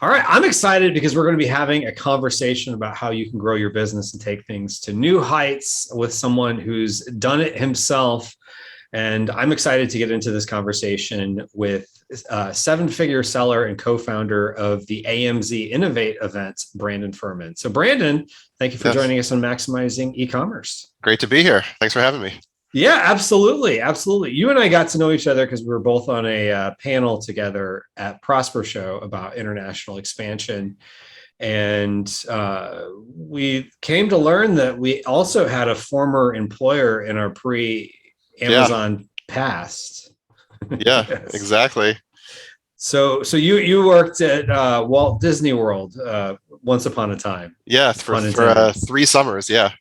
All right. I'm excited because we're going to be having a conversation about how you can grow your business and take things to new heights with someone who's done it himself. And I'm excited to get into this conversation with seven-figure seller and co-founder of the AMZ Innovate event, Brandon Fuhrmann. So Brandon, thank you for Yes. joining us on Maximizing E-commerce. Great to be here. Thanks for having me. Yeah, absolutely. Absolutely. You and I got to know each other because we were both on a panel together at Prosper Show about international expansion. And we came to learn that we also had a former employer in our Yeah. pre-Amazon past. Yeah, Yes. exactly. So you worked at Walt Disney World once upon a time, Yeah, for pun intended. 3 summers. Yeah.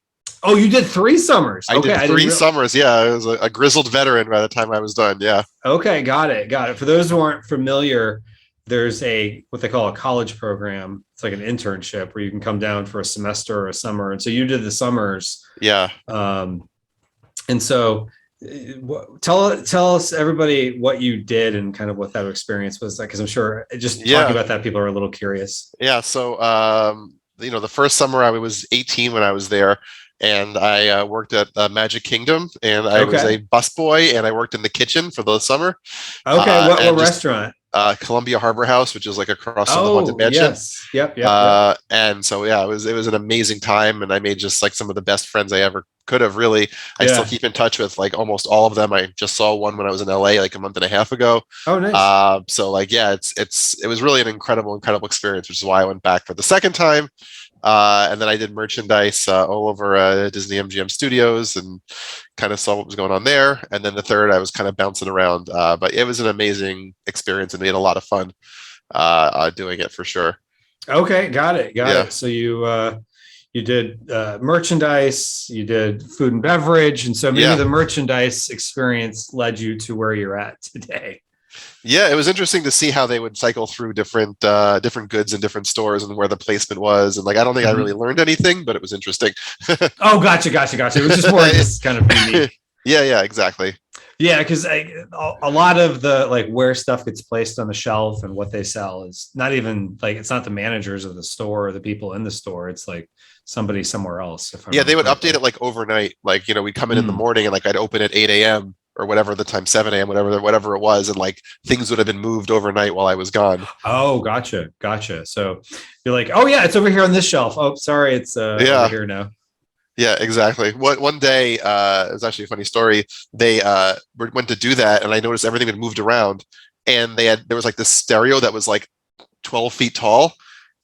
Oh, you did 3 summers. I Okay, did I didn't three realize. summers. Yeah, I was a grizzled veteran by the time I was done. Yeah. Okay, got it, got it. For those who aren't familiar, there's a what they call a college program. It's like an internship where you can come down for a semester or a summer. And so you did the summers. Yeah. And so tell us everybody what you did and kind of what that experience was like, because I'm sure just talking Yeah. about that, people are a little curious. Yeah. So, the first summer I was 18 when I was there, and I worked at Magic Kingdom, and I was Okay. a busboy, and I worked in the kitchen for the summer. Okay. What And just restaurant? Columbia Harbor House, which is like across from the Haunted Oh, Mansion. yes. Yep. And so yeah, it was an amazing time, and I made just like some of the best friends I ever could have. Really, I still Yeah. keep in touch with like almost all of them. I just saw one when I was in LA like a month and a half ago. Oh, nice. So like yeah, it was really an incredible experience, which is why I went back for the second time. And then I did merchandise all over Disney MGM Studios and kind of saw what was going on there. And then the third, I was kind of bouncing around, but it was an amazing experience and we had a lot of fun doing it for sure. Okay, got it, got Yeah. it. So you did merchandise, you did food and beverage, and so maybe Yeah. the merchandise experience led you to where you're at today. Yeah, it was interesting to see how they would cycle through different goods in different stores and where the placement was. And like I don't think I really Mhm. learned anything, but it was interesting. Oh, gotcha. It was just more just kind of unique. Yeah, exactly. Yeah, because a lot of the like where stuff gets placed on the shelf and what they sell is not even like it's not the managers of the store or the people in the store. It's like somebody somewhere else, if I Yeah, remember they would update correctly. it like overnight. Like, we'd come in the Mm. morning and like I'd open at 8 a.m. or whatever the time, 7 a.m., whatever it was, and like things would have been moved overnight while I was gone. Oh, gotcha. So you're like, oh yeah, it's over here on this shelf. Oh, sorry, it's over Yeah, here now. yeah, exactly. One day, it was actually a funny story. They went to do that, and I noticed everything had moved around, and there was like this stereo that was like 12 feet tall,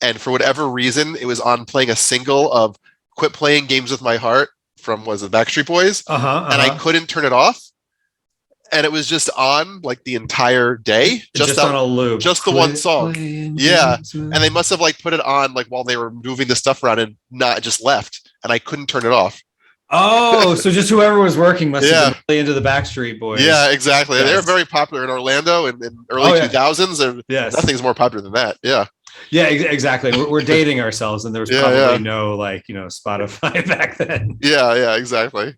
and for whatever reason, it was on playing a single of "Quit Playing Games with My Heart" from was it Backstreet Boys, and I Uh-huh. couldn't turn it off, and it was just on like the entire day, just Just on that, a loop. just the one Quit song. playing Yeah, games with- and they must have like put it on like while they were moving the stuff around and not just left, and I couldn't turn it off. Oh, so just whoever was working must have Yeah, been really into the Backstreet yeah, Boys. exactly. They were Yes. very popular in Orlando in early Oh yeah. 2000s. And Yes. nothing's more popular than that. Yeah, Yeah, exactly. We're dating ourselves, and there was yeah, probably yeah, no like Spotify back then. yeah, exactly.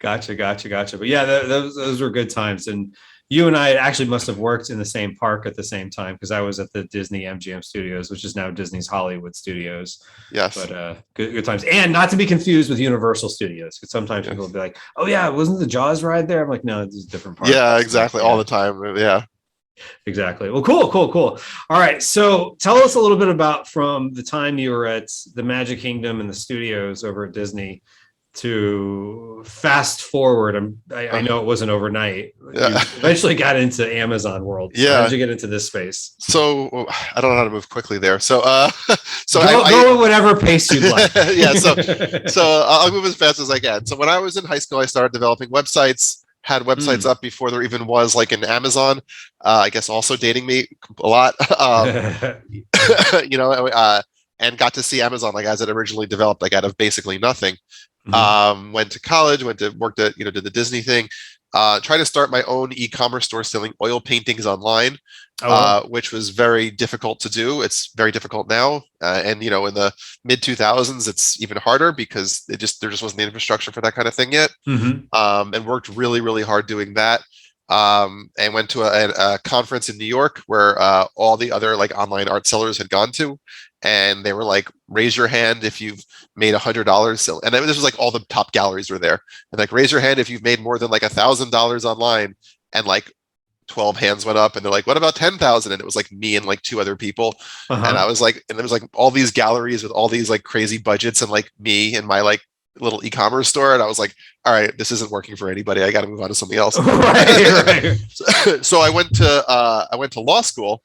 Gotcha. But yeah, those were good times. And you and I actually must have worked in the same park at the same time because I was at the Disney MGM Studios, which is now Disney's Hollywood Studios. Yes. But good times, and not to be confused with Universal Studios, because sometimes people will Yes. be like, "Oh yeah, wasn't the Jaws ride there?" I'm like, "No, it's a different park." Yeah, So, exactly. All yeah, the time. Yeah. exactly. Well, cool. All right, so tell us a little bit about from the time you were at the Magic Kingdom and the studios over at Disney to fast forward. I Uh, know it wasn't overnight. You yeah. eventually got into Amazon world. So how did Yeah. you get into this space? So I don't know how to move quickly there. So so Go at whatever pace you'd like. yeah, so I'll move as fast as I can. So when I was in high school, I started developing websites, had websites Mm. up before there even was like an Amazon. I guess also dating me a lot. You know, and got to see Amazon like as it originally developed, like out of basically nothing. Mhm. Went to college, worked at, did the Disney thing. Tried to start my own e-commerce store selling oil paintings online, Oh well. which was very difficult to do. It's very difficult now, and in the mid 2000s, it's even harder because there just wasn't the infrastructure for that kind of thing yet. Hmm. And worked really hard doing that. and went to a conference in New York where all the other like online art sellers had gone to, and they were like, raise your hand if you've made $100. And this was like all the top galleries were there, and like, raise your hand if you've made more than like $1,000 online, and like 12 hands went up, and they're like, what about 10,000? And it was like me and like two other people. And I was like, and there was like all these galleries with all these like crazy budgets, and like me and my like little e-commerce store. And I was like, all right, this isn't working for anybody. I got to move on to something else. Right. So I went to law school.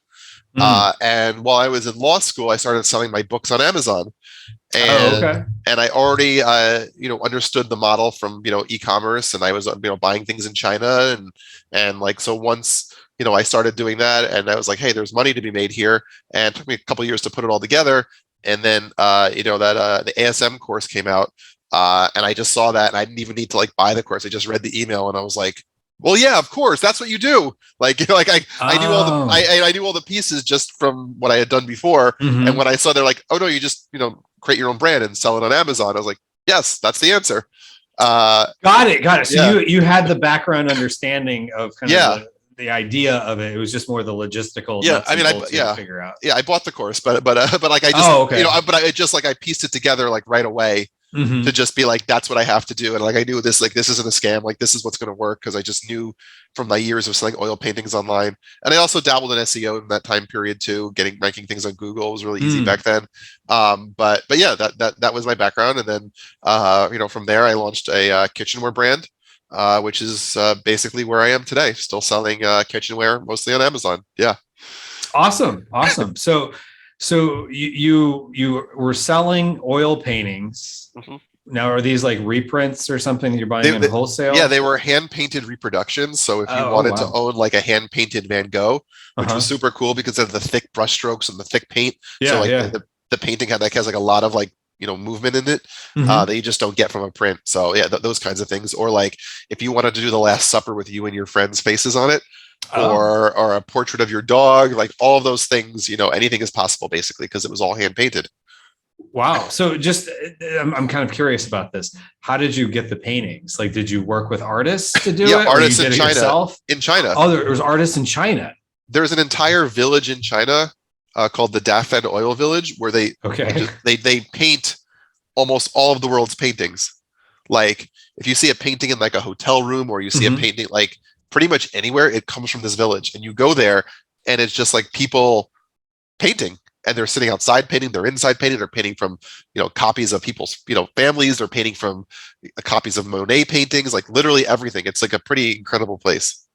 And while I was in law school, I started selling my books on Amazon. And I already understood the model from e-commerce, and I was buying things in China, and like, so once I started doing that, and I was like, hey, there's money to be made here, and it took me a couple of years to put it all together. And then the ASM course came out, and I just saw that, and I didn't even need to like buy the course. I just read the email, and I was like, well, yeah, of course, that's what you do. Like, I knew I knew all the pieces just from what I had done before. And when I saw they're like, oh no, you just create your own brand and sell it on Amazon, I was like, yes, that's the answer. Got it. So you had the background understanding of kind of the idea of it. It was just more the logistical. Figure out. Yeah, I bought the course, but like I just I pieced it together like right away. To just be like, that's what I have to do. And like, I knew this isn't a scam. Like, this is what's going to work. Cause I just knew from my years of selling oil paintings online. And I also dabbled in SEO in that time period too, ranking things on Google was really easy back then. But yeah, that was my background. And then, from there I launched a kitchenware brand, which is basically where I am today, still selling kitchenware mostly on Amazon. Yeah. Awesome. So you were selling oil paintings. Now, are these like reprints or something that you're buying in wholesale? Yeah, they were hand painted reproductions. So if you wanted to own like a hand painted Van Gogh, which was super cool because of the thick brush strokes and the thick paint. So like the painting has like a lot of like movement in it that you just don't get from a print. So yeah, those kinds of things. Or like if you wanted to do the Last Supper with you and your friends' faces on it. Or a portrait of your dog, like all of those things, anything is possible basically because it was all hand painted. Wow. So just, I'm kind of curious about this. How did you get the paintings? Like, did you work with artists to do it? Artists in China. In China. Oh, there was artists in China. There's an entire village in China called the Dafen Oil Village where they paint almost all of the world's paintings. Like if you see a painting in like a hotel room or you see a painting like pretty much anywhere, it comes from this village, and you go there and it's just like people painting, and they're sitting outside painting, they're inside painting, they're painting from copies of people's families, they're painting from copies of Monet paintings, like literally everything. It's like a pretty incredible place.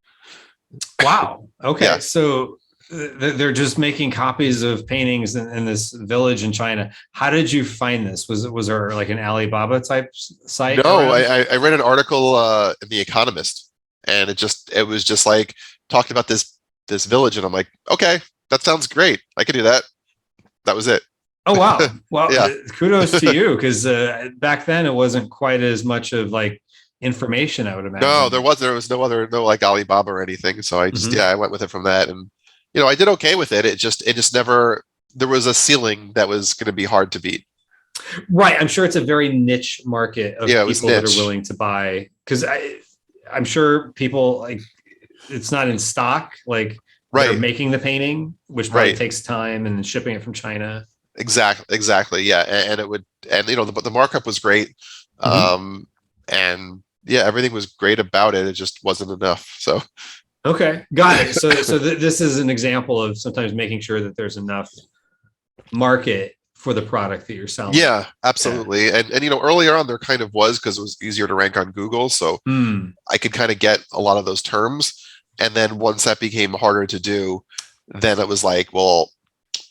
Wow. Okay. Yeah. So they're just making copies of paintings in this village in China. How did you find this? Was there like an Alibaba type site? No, I read an article in The Economist, and it was just like talking about this village, and I'm like, okay, that sounds great. I could do that. That was it. Oh, wow. Well, kudos to you, because back then it wasn't quite as much of like information, I would imagine. No, there was no like Alibaba or anything. So I just, I went with it from that. And, I did okay with it. It just never, there was a ceiling that was going to be hard to beat. Right. I'm sure it's a very niche market of people that are willing to buy, because I'm sure people like, it's not in stock. Like, they're making the painting, which probably takes time, and shipping it from China. Exactly. Yeah. And it would, and the markup was great. And yeah, everything was great about it. It just wasn't enough. So. Okay. Got it. So this is an example of sometimes making sure that there's enough market for the product that you're selling. Yeah, absolutely. Yeah. And earlier on there kind of was, because it was easier to rank on Google. So I could kind of get a lot of those terms. And then once that became harder to do, then it was like, well,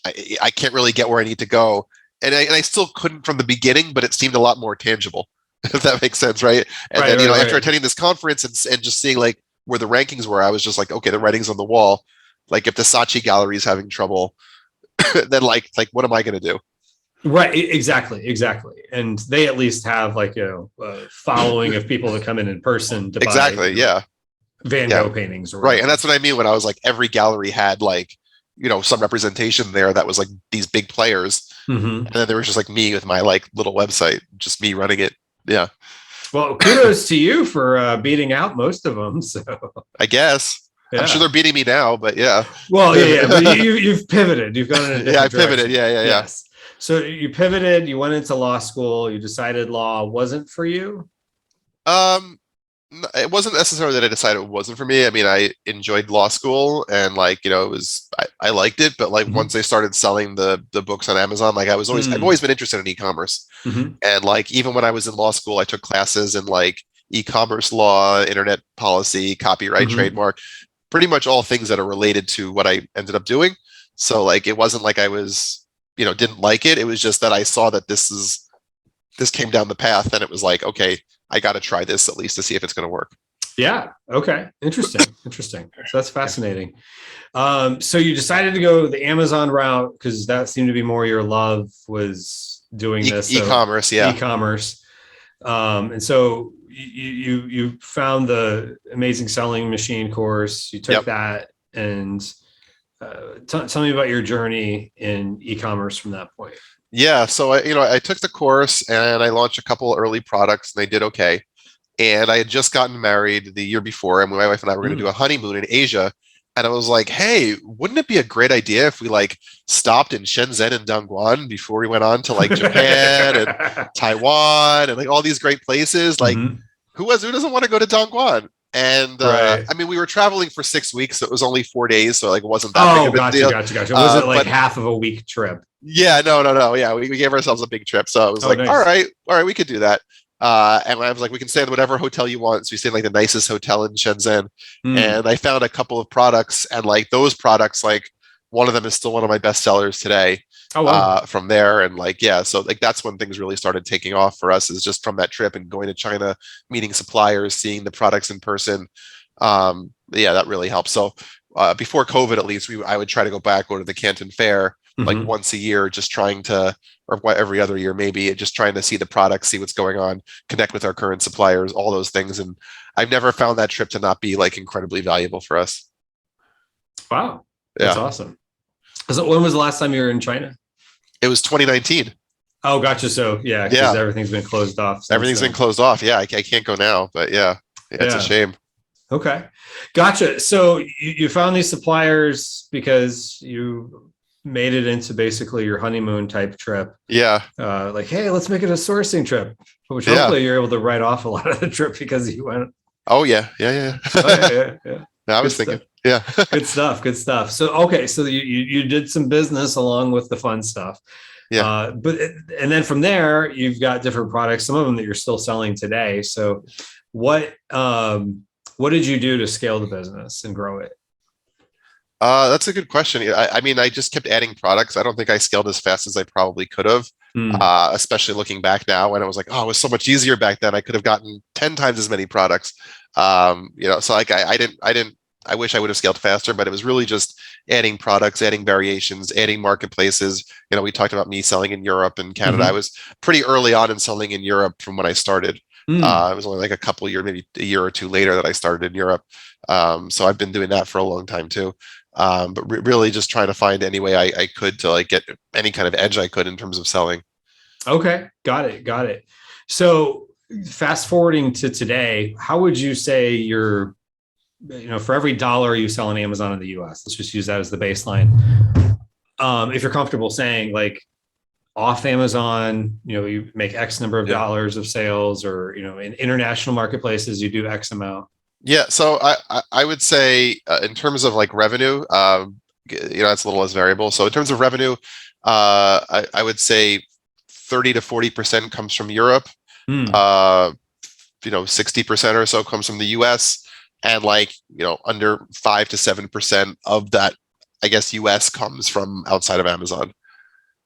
I can't really get where I need to go. And I still couldn't from the beginning, but it seemed a lot more tangible, if that makes sense, right? And then, after attending this conference and just seeing like where the rankings were, I was just like, okay, the writing's on the wall. Like if the Saatchi gallery is having trouble, then like what am I going to do? Right. Exactly. And they at least have like a following of people that come in person to buy Van Gogh paintings. Right. And that's what I mean when I was like, every gallery had like, some representation there that was like these big players. And then there was just like me with my like little website, just me running it. Yeah. Well, kudos to you for beating out most of them. So I guess. yeah. I'm sure they're beating me now, but yeah. Well, yeah. But you've pivoted. You've gone in a different Yeah, I direction. pivoted. Yeah. Yes. So you pivoted. You went into law school. You decided law wasn't for you. It wasn't necessarily that I decided it wasn't for me. I mean, I enjoyed law school and like, it was, I liked it, but like once I started selling the books on Amazon, like I've always been interested in e-commerce. And like, even when I was in law school, I took classes in like e-commerce law, internet policy, copyright, trademark, pretty much all things that are related to what I ended up doing. So like, it wasn't like I was, didn't like it. It was just that I saw that this came down the path and it was like, okay, I got to try this at least to see if it's going to work. Yeah. Okay. Interesting. So that's fascinating. So you decided to go the Amazon route because that seemed to be more your love, was doing this e-commerce. Yeah. E-commerce. And so you found the Amazing Selling Machine course. You took that, and tell me about your journey in e-commerce from that point. Yeah, so I took the course and I launched a couple early products and they did okay. And I had just gotten married the year before, and my wife and I were going to do a honeymoon in Asia. And I was like, hey, wouldn't it be a great idea if we like stopped in Shenzhen and Dongguan before we went on to like Japan and Taiwan and like all these great places? Like, who doesn't want to go to Dongguan? And I mean, we were traveling for 6 weeks, so it was only 4 days, so like it wasn't that big of a deal. Gotcha. Was it like half of a week trip? Yeah, no. Yeah, we gave ourselves a big trip, so it was like, nice. all right, we could do that. And I was like, we can stay in whatever hotel you want. So we stayed in like the nicest hotel in Shenzhen, and I found a couple of products, and like those products, like one of them is still one of my best sellers today. Oh, wow. From there, and like so like that's when things really started taking off for us, is just from that trip and going to China, meeting suppliers, seeing the products in person. That really helped. So before COVID, at least I would try to go to the Canton Fair like once a year, just trying to, or every other year maybe, just trying to see the products, see what's going on, connect with our current suppliers, all those things. And I've never found that trip to not be like incredibly valuable for us. Wow, that's awesome. So when was the last time you were in China? It was 2019. Oh, gotcha. So because everything's been closed off. Everything's been closed off. Yeah, I can't go now, but it's a shame. Okay, gotcha. So you found these suppliers because you made it into basically your honeymoon type trip. Yeah. Like, hey, let's make it a sourcing trip, which hopefully you're able to write off a lot of the trip because you went. Oh yeah. Yeah. No, I was thinking. Yeah. Good stuff. So, okay. So you did some business along with the fun stuff. Yeah. And then from there, you've got different products, some of them that you're still selling today. So what did you do to scale the business and grow it? That's a good question. I mean, I just kept adding products. I don't think I scaled as fast as I probably could have, especially looking back now when I was like, oh, it was so much easier back then. I could have gotten 10 times as many products. So like I wish I would have scaled faster, but it was really just adding products, adding variations, adding marketplaces. We talked about me selling in Europe and Canada. I was pretty early on in selling in Europe from when I started. It was only like a couple of years, maybe a year or two later, that I started in Europe. So I've been doing that for a long time too. But really just trying to find any way I could to like get any kind of edge I could in terms of selling. Okay. Got it. So fast forwarding to today, how would you say for every dollar you sell on Amazon in the US, let's just use that as the baseline. If you're comfortable saying like off Amazon, you make X number of dollars of sales, or, in international marketplaces, you do X amount. Yeah, so I would say in terms of like revenue, it's a little less variable. So in terms of revenue, I would say 30 to 40% comes from Europe. 60% or so comes from the US, and like under 5 to 7% of that, I guess, US comes from outside of Amazon.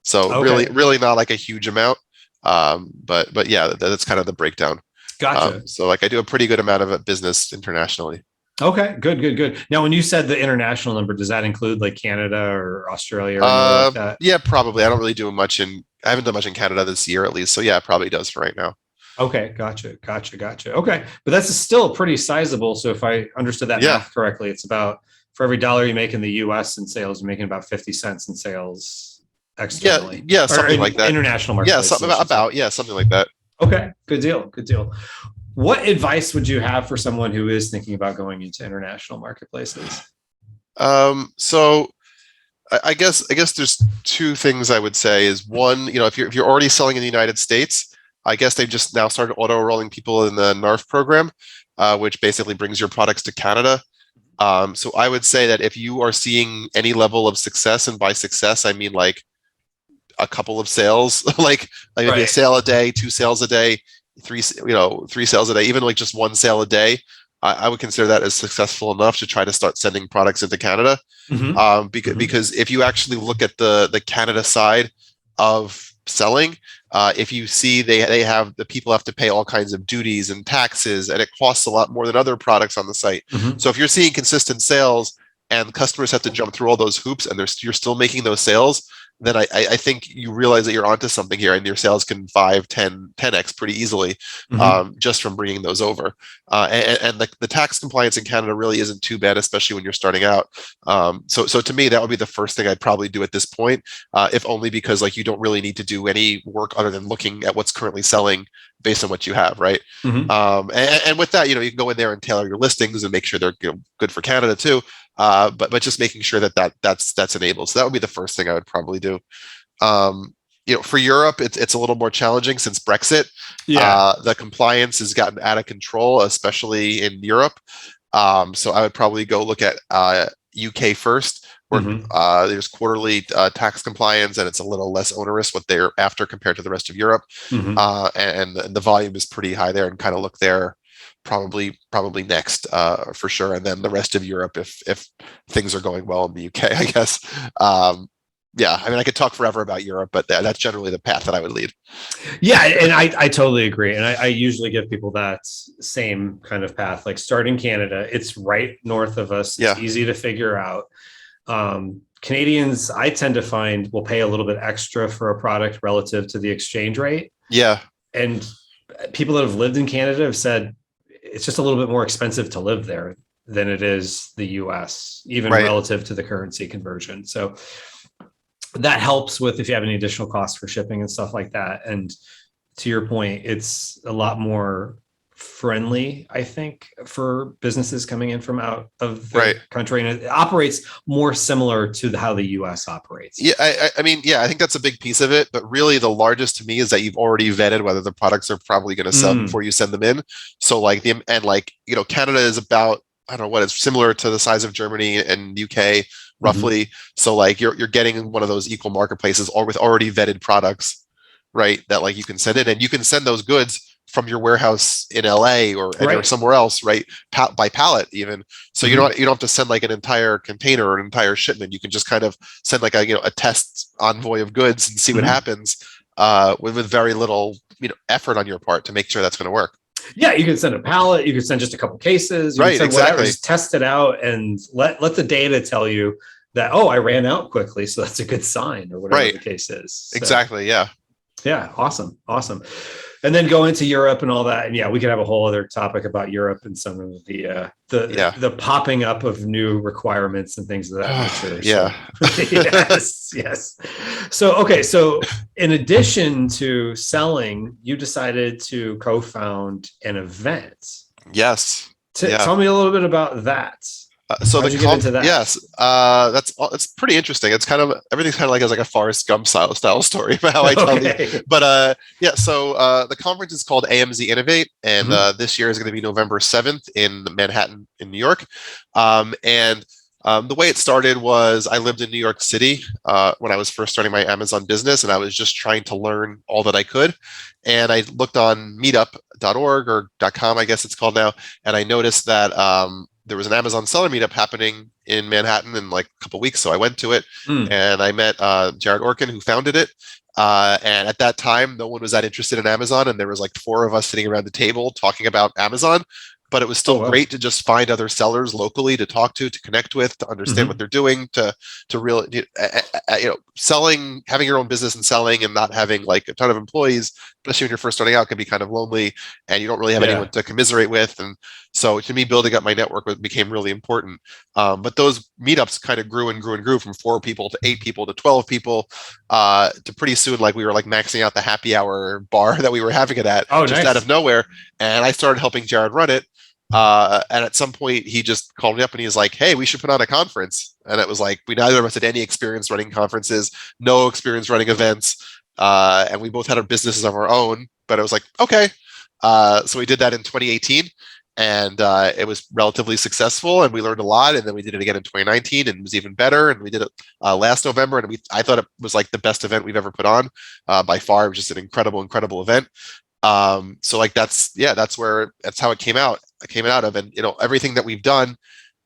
So really not like a huge amount, but yeah, that's kind of the breakdown. Gotcha. So like I do a pretty good amount of business internationally. Okay, good. Now, when you said the international number, does that include like Canada or Australia or like that? Yeah, probably. I don't really do much I haven't done much in Canada this year at least. So yeah, it probably does for right now. Okay, gotcha. Okay, but that's still pretty sizable. So if I understood that math correctly, it's about, for every dollar you make in the US in sales, you're making about 50 cents in sales externally. Yeah, something like that. International market. Yeah, something like that. Okay, good deal. Good deal. What advice would you have for someone who is thinking about going into international marketplaces? So I guess there's two things I would say. Is one, if you're already selling in the United States, I guess they've just now started auto enrolling people in the NARF program, which basically brings your products to Canada. So I would say that if you are seeing any level of success, and by success I mean like a couple of sales, like maybe a Right. sale a day, two sales a day, three sales a day, even like just one sale a day, I would consider that as successful enough to try to start sending products into Canada. Mm-hmm. Mm-hmm. Because if you actually look at the Canada side of selling, if you see they have the people have to pay all kinds of duties and taxes, and it costs a lot more than other products on the site. Mm-hmm. So if you're seeing consistent sales and customers have to jump through all those hoops, and you're still making those sales, then I think you realize that you're onto something here, and your sales can 5, 10, 10x pretty easily, Mm-hmm. just from bringing those over. And the tax compliance in Canada really isn't too bad, especially when you're starting out. So to me, that would be the first thing I'd probably do at this point, if only because like you don't really need to do any work other than looking at what's currently selling based on what you have, right? Mm-hmm. And with that, you can go in there and tailor your listings and make sure they're good for Canada too. But just making sure that's enabled. So that would be the first thing I would probably do. Um, for Europe, it's a little more challenging since Brexit. Yeah. The compliance has gotten out of control, especially in Europe. So I would probably go look at UK first, where Mm-hmm. there's quarterly tax compliance, and it's a little less onerous what they're after compared to the rest of Europe. Mm-hmm. And the volume is pretty high there, and kind of look there probably next, for sure, and then the rest of Europe if things are going well in the UK, I guess. Yeah, I mean, I could talk forever about Europe, but that's generally the path that I would lead. Yeah, and I totally agree. And I usually give people that same kind of path. Like start in Canada, it's right north of us. It's Yeah, easy to figure out. Canadians, I tend to find, will pay a little bit extra for a product relative to the exchange rate. yeah, And people that have lived in Canada have said it's just a little bit more expensive to live there than it is the US, even right. relative to the currency conversion. So that helps with if you have any additional costs for shipping and stuff like that. And to your point, it's a lot more friendly, I think, for businesses coming in from out of the Right. country, and it operates more similar to how the US operates. Yeah, I mean, yeah, I think that's a big piece of it, but really the largest to me is that you've already vetted whether the products are probably going to sell Mm, before you send them in. So like Canada is about, I don't know what, it's similar to the size of Germany and UK mhm. roughly. So like you're getting one of those equal marketplaces or with already vetted products, right? That like you can send in, and you can send those goods from your warehouse in LA or Right. somewhere else, right? By pallet even. So Mhm. you don't have to send like an entire container or an entire shipment. You can just kind of send like a test envoy of goods and see what Mhm. happens, with very little effort on your part to make sure that's going to work. Yeah, you can send a pallet, you can send just a couple cases, you can Right, send whatever, exactly. just test it out and let the data tell you that, oh, I ran out quickly, so that's a good sign, or whatever Right, the case is. So exactly. Yeah. yeah, awesome, awesome. And then go into Europe and all that. And yeah, we could have a whole other topic about Europe and some of Yeah. the popping up of new requirements and things of that nature. Yeah. So yes, yes. So okay, so in addition to selling, you decided to co-found an event. Yes. Yeah. Tell me a little bit about that. So the How'd you get into that? yes, it's pretty interesting. It's kind of everything's kind of like as like a Forrest Gump style story about how I tell these. Okay. But yeah, so the conference is called AMZ Innovate, and Mhm. this year is going to be November 7th in Manhattan in New York. And the way it started was I lived in New York City when I was first starting my Amazon business, and I was just trying to learn all that I could. And I looked on Meetup.org or .com, I guess it's called now, and I noticed that there was an Amazon seller meetup happening in Manhattan in like a couple weeks. So I went to it, Mm. and I met Jared Orkin, who founded it. And at that time, no one was that interested in Amazon, and there was like four of us sitting around the table talking about Amazon. but it was Oh, still wow. great to just find other sellers locally to talk to connect with, to understand what they're doing, to really, selling, having your own business and selling and not having like a ton of employees, especially when you're first starting out, can be kind of lonely and you don't really have anyone to commiserate with. And so to me, building up my network became really important. But those meetups kind of grew and grew and grew from 4 people to 8 people to 12 people, to pretty soon, like we were like maxing out the happy hour bar that we were having it at, Oh, just nice. out of nowhere. And I started helping Jared run it. And at some point he just called me up and he was like, hey, we should put on a conference. And it was like, we neither of us had any experience running conferences, no experience running events. And we both had our businesses of our own, but it was like, okay. So we did that in 2018 and it was relatively successful and we learned a lot. And then we did it again in 2019 and it was even better. And we did it last November and I thought it was like the best event we've ever put on by far. It was just an incredible event. So like that's how it came out. I came out of, and everything that we've done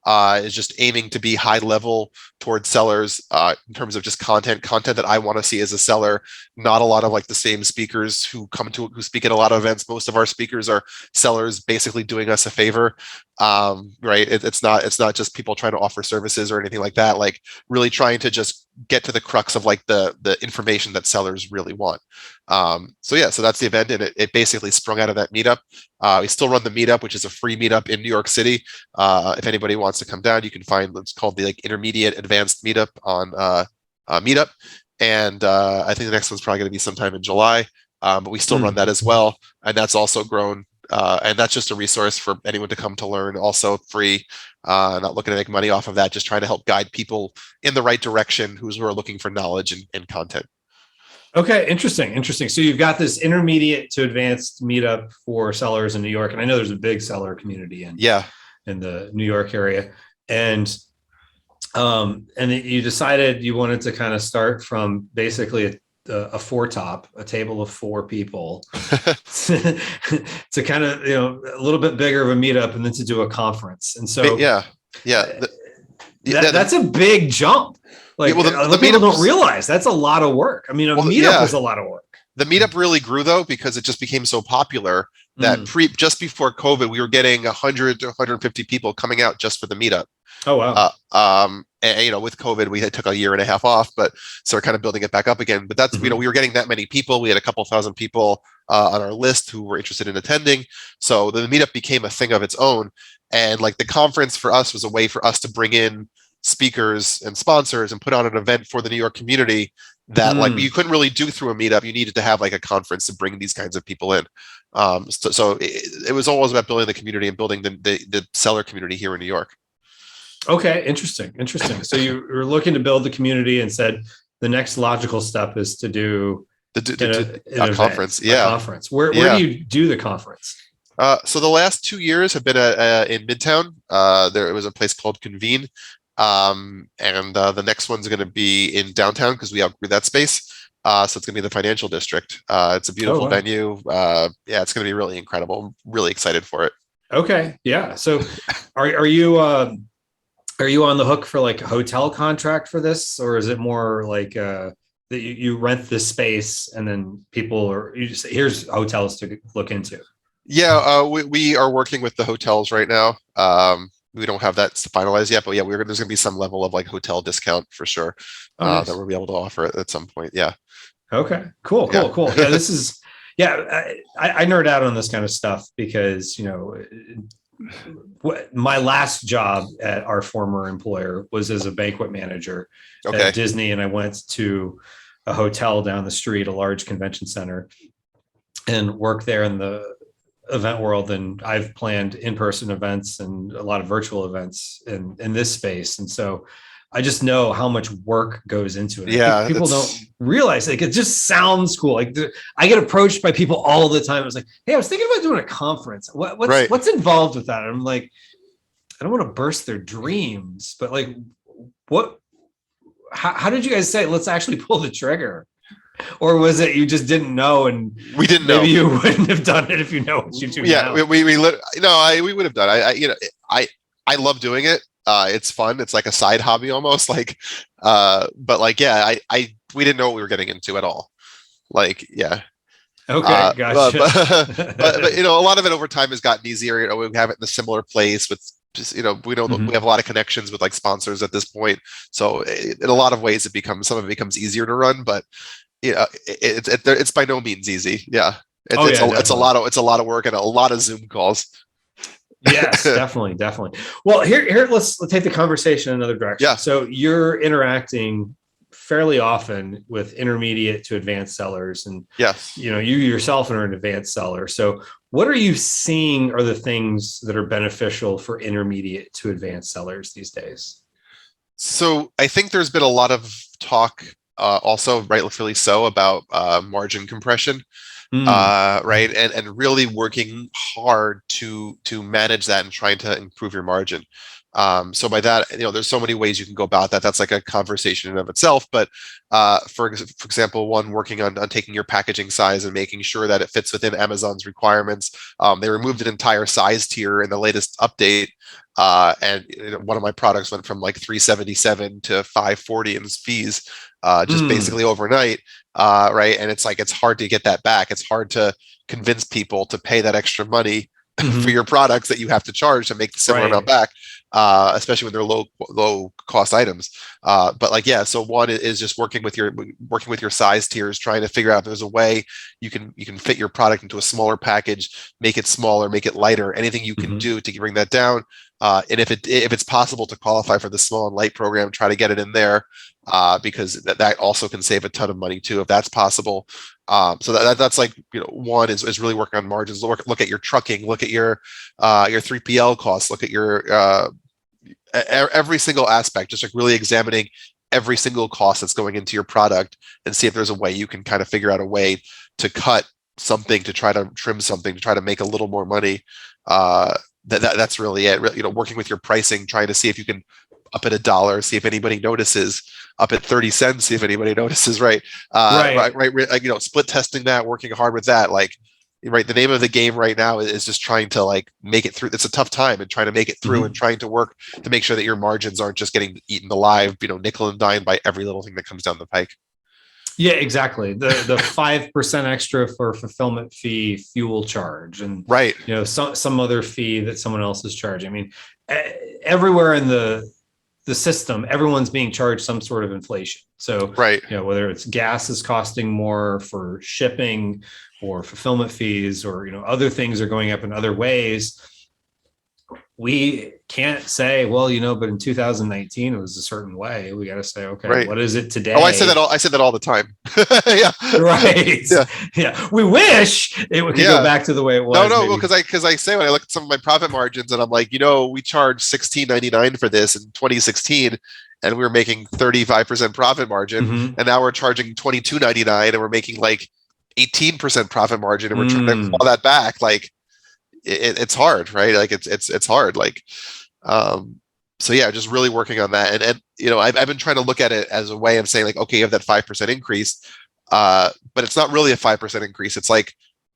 is just aiming to be high level towards sellers in terms of just content that I want to see as a seller. Not a lot of like the same speakers who speak at a lot of events. Most of our speakers are sellers basically doing us a favor. Right. It's not just people trying to offer services or anything like that. Like really trying to just get to the crux of like the information that sellers really want. So that's the event, and it basically sprung out of that meetup. We still run the meetup, which is a free meetup in New York City. If anybody wants to come down, you can find what's called the like intermediate advanced meetup on Meetup, and I think the next one's probably going to be sometime in July. But we still run that as well, and that's also grown. And that's just a resource for anyone to come to learn, also free, not looking to make money off of that, just trying to help guide people in the right direction who are looking for knowledge and content. Okay, interesting. So you've got this intermediate to advanced meetup for sellers in New York, and I know there's a big seller community in the New York area, and you decided you wanted to kind of start from basically a 4-top, a table of 4 people, to kind of a little bit bigger of a meetup, and then to do a conference. And so that's a big jump. Like the people don't realize that's a lot of work. I mean, a meetup is a lot of work. The meetup really grew though, because it just became so popular that just before COVID, we were getting 100 to 150 people coming out just for the meetup. Oh, wow. And with COVID, we took a year and a half off, but so we're kind of building it back up again. But that's, we were getting that many people. We had a couple thousand people on our list who were interested in attending. So the meetup became a thing of its own. And like the conference for us was a way for us to bring in speakers and sponsors and put on an event for the New York community that like you couldn't really do through a meetup. You needed to have like a conference to bring these kinds of people in. So it was always about building the community and building the seller community here in New York. Okay, interesting. So you were looking to build the community and said the next logical step is to do a conference. Yeah, a conference. Where do you do the conference? So the last 2 years have been in Midtown. There was a place called Convene. And the next one's going to be in downtown because we outgrew that space. So it's going to be the financial district. It's a beautiful venue. It's going to be really incredible. I'm really excited for it. Okay. Yeah. So are you on the hook for like a hotel contract for this, or is it more like that you rent this space and then you just say, here's hotels to look into? Yeah, we are working with the hotels right now. We don't have that finalized yet, but yeah, there's going to be some level of like hotel discount for sure that we'll be able to offer it at some point. Yeah. Okay. Cool. Yeah, this is. Yeah, I nerd out on this kind of stuff because my last job at our former employer was as a banquet manager at Disney, and I went to a hotel down the street, a large convention center, and worked there in the event world. And I've planned in-person events and a lot of virtual events in this space. And so I just know how much work goes into it. Yeah, people don't realize, like, it just sounds cool. Like I get approached by people all the time. It's like, hey, I was thinking about doing a conference. What's involved with that? And I'm like, I don't want to burst their dreams, but like, how did you guys say, let's actually pull the trigger? Or was it you just didn't know, and we didn't know? Maybe you wouldn't have done it if you know what you do. Yeah, now. we would have done. I love doing it. It's fun. It's like a side hobby almost. Like, but like, yeah, we didn't know what we were getting into at all. Like, yeah. Okay, gotcha. But a lot of it over time has gotten easier. We have it in a similar place with just, we know that we have a lot of connections with like sponsors at this point. So in a lot of ways, some of it becomes easier to run, but it's by no means easy. Yeah. It's a lot of work and a lot of Zoom calls. Yes, definitely. Well, here, let's take the conversation in another direction. Yeah. So you're interacting fairly often with intermediate to advanced sellers, and yes, you yourself are an advanced seller. So what are you seeing are the things that are beneficial for intermediate to advanced sellers these days? So I think there's been a lot of talk, also rightfully so, about margin compression. Right, and really working hard to manage that and trying to improve your margin. So by that, there's so many ways you can go about that. That's like a conversation in and of itself. But for example, one, working on taking your packaging size and making sure that it fits within Amazon's requirements. They removed an entire size tier in the latest update. And one of my products went from like $377 to $540 in fees, just basically overnight. Right. And it's hard to get that back. It's hard to convince people to pay that extra money for your products that you have to charge to make the similar amount back, especially when they're low cost items. So one is just working with your size tiers, trying to figure out if there's a way you can fit your product into a smaller package, make it smaller, make it lighter, anything you can do to bring that down. And if it's possible to qualify for the small and light program, try to get it in there, because that also can save a ton of money too, if that's possible. So that's like, one is really working on margins. Look at your trucking, look at your 3PL costs, look at your every single aspect, just like really examining every single cost that's going into your product and see if there's a way you can kind of figure out a way to cut something, to try to trim something, to try to make a little more money. That's really it. Working with your pricing, trying to see if you can up at $1, see if anybody notices, up at 30 cents, see if anybody notices, right? Right. Like, split testing that, working hard with that. Like, right. The name of the game right now is just trying to like make it through. It's a tough time and trying to make it through and trying to work to make sure that your margins aren't just getting eaten alive, nickel and dime by every little thing that comes down the pike. Yeah, exactly. The 5% extra for fulfillment fee, fuel charge, and right. Some other fee that someone else is charging. I mean, everywhere in the system, everyone's being charged some sort of inflation. So right. Whether it's gas is costing more for shipping or fulfillment fees, or other things are going up in other ways. We can't say, well, but in 2019 it was a certain way. We got to say, okay, right. What is it today? Oh, I said that all the time. Yeah. Right. Yeah. We wish it could go back to the way it was. No, because I say, when I look at some of my profit margins and I'm like, we charged $16.99 for this in 2016 and we were making 35% profit margin, and now we're charging $22.99 and we're making like 18% profit margin, and we're trying to claw that back. Like, it's hard, right? Like it's hard. Like, so yeah, just really working on that. And I've been trying to look at it as a way of saying like, okay, you have that 5% increase, but it's not really a 5% increase. It's like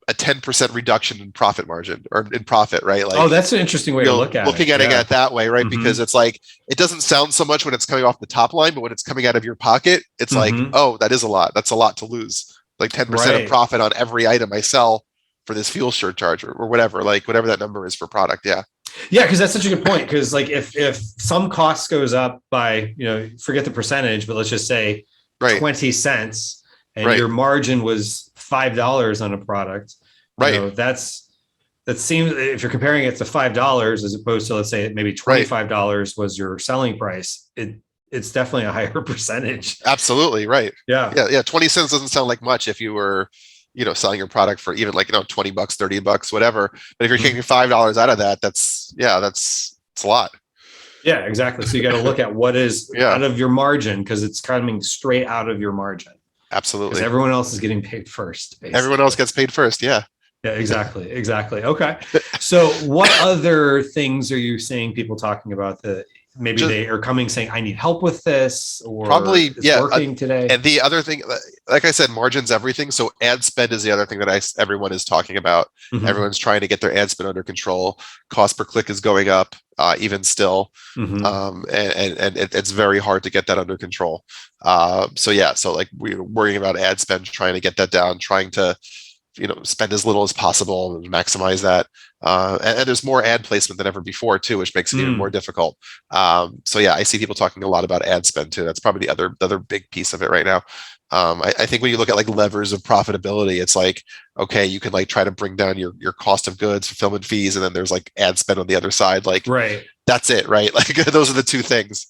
a 10% reduction in profit margin or in profit, right? Like, that's an interesting way to look at it. Looking at it that way, right? Because it's like, it doesn't sound so much when it's coming off the top line, but when it's coming out of your pocket, it's like, oh, that is a lot. That's a lot to lose. Like 10% of profit on every item I sell for this fuel surcharge or whatever, like whatever that number is for product. Yeah. Yeah. Cause that's such a good point. Cause like if some cost goes up by, forget the percentage, but let's just say 20 cents and your margin was $5 on a product, right? That seems, if you're comparing it to $5 as opposed to, let's say maybe $25 was your selling price, it's definitely a higher percentage. Absolutely. Right. Yeah. 20 cents doesn't sound like much if you were, selling your product for even like, $20, $30, whatever. But if you're taking $5 out of that, it's a lot. Yeah, exactly. So you got to look at what is out of your margin, because it's coming straight out of your margin. Absolutely. Because everyone else is getting paid first. Basically. Everyone else gets paid first. Yeah. Yeah, exactly. Okay. So what other things are you seeing people talking about that maybe they are coming saying, I need help with this, or probably working today? And the other thing, like I said, margin's everything. So ad spend is the other thing that everyone is talking about. Everyone's trying to get their ad spend under control. Cost per click is going up, even still. And it's very hard to get that under control. So like we're worrying about ad spend, trying to get that down, trying to spend as little as possible and maximize that. And there's more ad placement than ever before too, which makes it even more difficult. So yeah, I see people talking a lot about ad spend too. That's probably the other big piece of it right now. I think when you look at like levers of profitability, it's like, okay, you can like try to bring down your cost of goods, fulfillment fees, and then there's like ad spend on the other side. Like, right. That's it, right? Like those are the two things.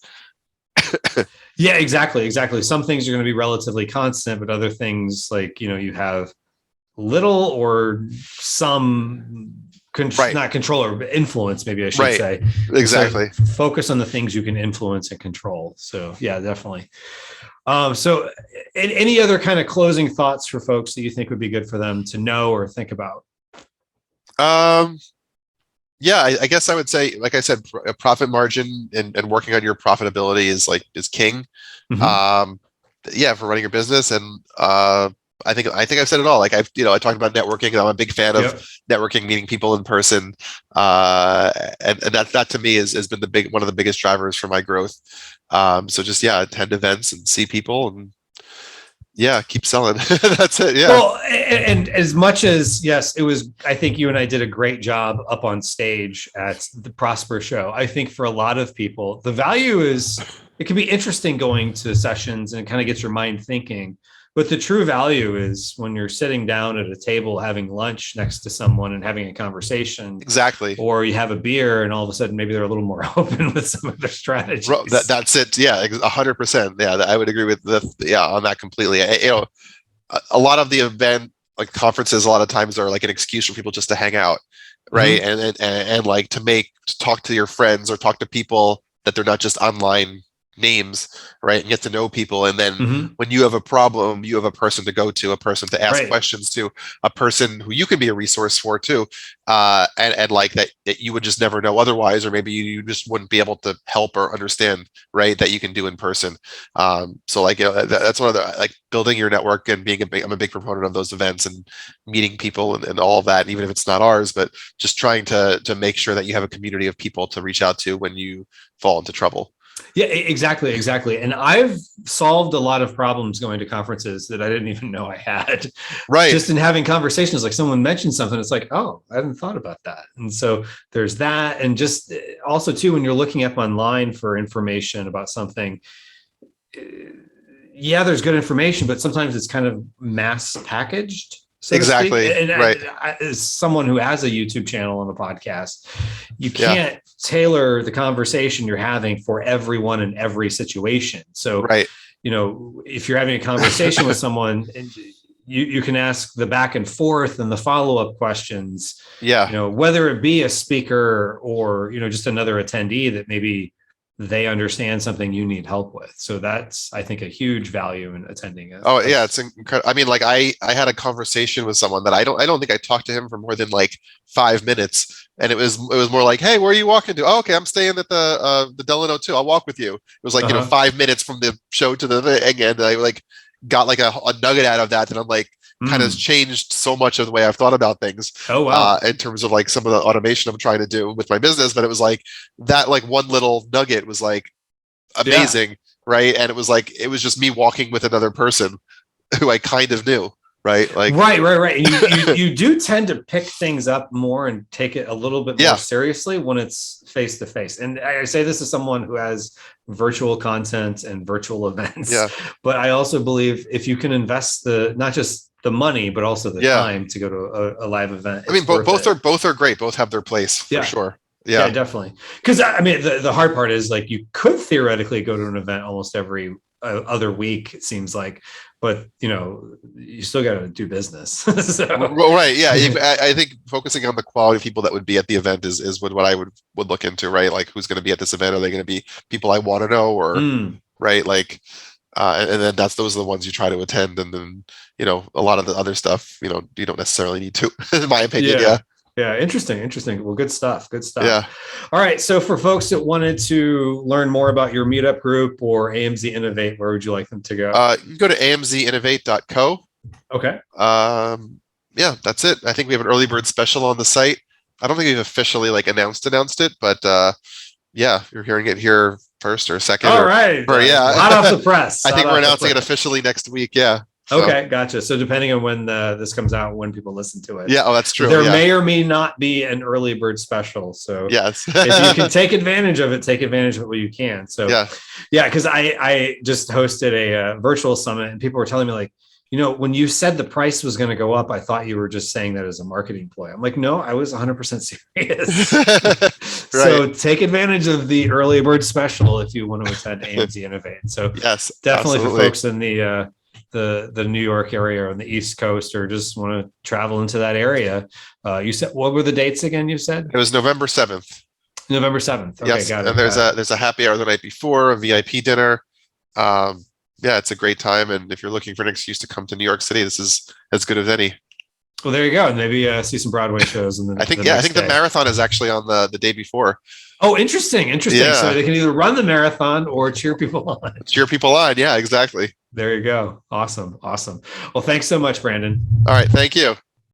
Yeah, exactly. Some things are going to be relatively constant, but other things like, you have little or some not control or influence, maybe I should say. Exactly. So focus on the things you can influence and control. So yeah, definitely. So any other kind of closing thoughts for folks that you think would be good for them to know or think about? Yeah, I guess I would say, like I said, a profit margin and working on your profitability is king. Mm-hmm. Yeah, for running your business. And I think I've said it all. Like I talked about networking, and I'm a big fan of networking, meeting people in person. And that to me has been one of the biggest drivers for my growth. So just attend events and see people and keep selling. That's it. Yeah. Well, and as much as, yes, it was, I think you and I did a great job up on stage at the Prosper show. I think for a lot of people, the value is, it can be interesting going to sessions and it kind of gets your mind thinking. But the true value is when you're sitting down at a table having lunch next to someone and having a conversation. Exactly. Or you have a beer and all of a sudden maybe they're a little more open with some of their strategies. That's it. Yeah, 100%. Yeah, I would agree with on that completely. A lot of the event, like conferences, a lot of times are like an excuse for people just to hang out, right? Mm-hmm. And like to talk to your friends or talk to people that they're not just online names, right? And get to know people. And then when you have a problem, you have a person to go to, a person to ask questions to, a person who you can be a resource for too. And like that you would just never know otherwise, or maybe you just wouldn't be able to help or understand, right? That you can do in person. So like, that's one of the, like building your network and I'm a big proponent of those events and meeting people and all of that, and even if it's not ours, but just trying to make sure that you have a community of people to reach out to when you fall into trouble. Yeah, exactly. And I've solved a lot of problems going to conferences that I didn't even know I had. Right. Just in having conversations, like someone mentioned something, it's like, oh, I hadn't thought about that. And so there's that. And just also too, when you're looking up online for information about something, there's good information, but sometimes it's kind of mass packaged. So exactly. And right. As someone who has a YouTube channel and a podcast, you can't tailor the conversation you're having for everyone in every situation. So, if you're having a conversation with someone, you can ask the back and forth and the follow-up questions. Yeah. Whether it be a speaker or, just another attendee that maybe they understand something you need help with. So that's, I think, a huge value in attending. It's incredible. I mean, like I had a conversation with someone that I don't think I talked to him for more than like 5 minutes. And it was more like, hey, where are you walking to? Oh, okay, I'm staying at the Delano too. I'll walk with you. It was like, 5 minutes from the show to the thing. And I like got like a nugget out of that. And I'm like, kind of changed so much of the way I've thought about things. Oh, wow. In terms of like some of the automation I'm trying to do with my business. But it was like that, like one little nugget was like amazing. Right. And it was just me walking with another person who I kind of knew. Right. Like, right. And you do tend to pick things up more and take it a little bit more seriously when it's face to face. And I say this as someone who has virtual content and virtual events, but I also believe if you can invest not just the money, but also the time to go to a live event. I mean, both are great. Both have their place for sure. Yeah, definitely. Because I mean, the hard part is like you could theoretically go to an event almost every other week, it seems like, but you still got to do business. So. Well, right. Yeah. I think focusing on the quality of people that would be at the event is what I would look into, right? Like who's going to be at this event? Are they going to be people I want to know or right? Like, and then those are the ones you try to attend. And then, a lot of the other stuff, you don't necessarily need to, in my opinion. Yeah. Interesting. Well, good stuff. Yeah. All right. So for folks that wanted to learn more about your Meetup group or AMZ Innovate, where would you like them to go? You can go to amzinnovate.co. Okay. Yeah, that's it. I think we have an early bird special on the site. I don't think we've officially announced it, but you're hearing it here first or second. All right. Hot off the press. I think we're announcing it officially next week. Yeah. So, Okay, gotcha. So depending on when this comes out, when people listen to it, yeah. Oh, that's true. there Yeah. may or may not be an early bird special. So Yes. if you can take advantage of it, take advantage of it while you can. So Yeah. yeah, because I just hosted a virtual summit and people were telling me like, when you said the price was going to go up, I thought you were just saying that as a marketing ploy. I'm like, no, I was 100% serious. Right. So take advantage of the early bird special if you want to attend AMZ Innovate. So Yes, definitely absolutely. for folks in the New York area or on the East Coast, or just want to travel into that area. You said, what were the dates again? You said It was November 7th. November 7th. Okay, Yes, got it. and there's a happy hour the night before, a VIP dinner. Yeah, it's a great time, and if you're looking for an excuse to come to New York City, this is as good as any. Well, there you go. And maybe see some Broadway shows. And then I think the marathon is actually on the day before. Oh, interesting. Yeah. So they can either run the marathon or cheer people on. Cheer people on. Yeah, exactly. There you go. Awesome. Well, thanks so much, Brandon. All right. Thank you.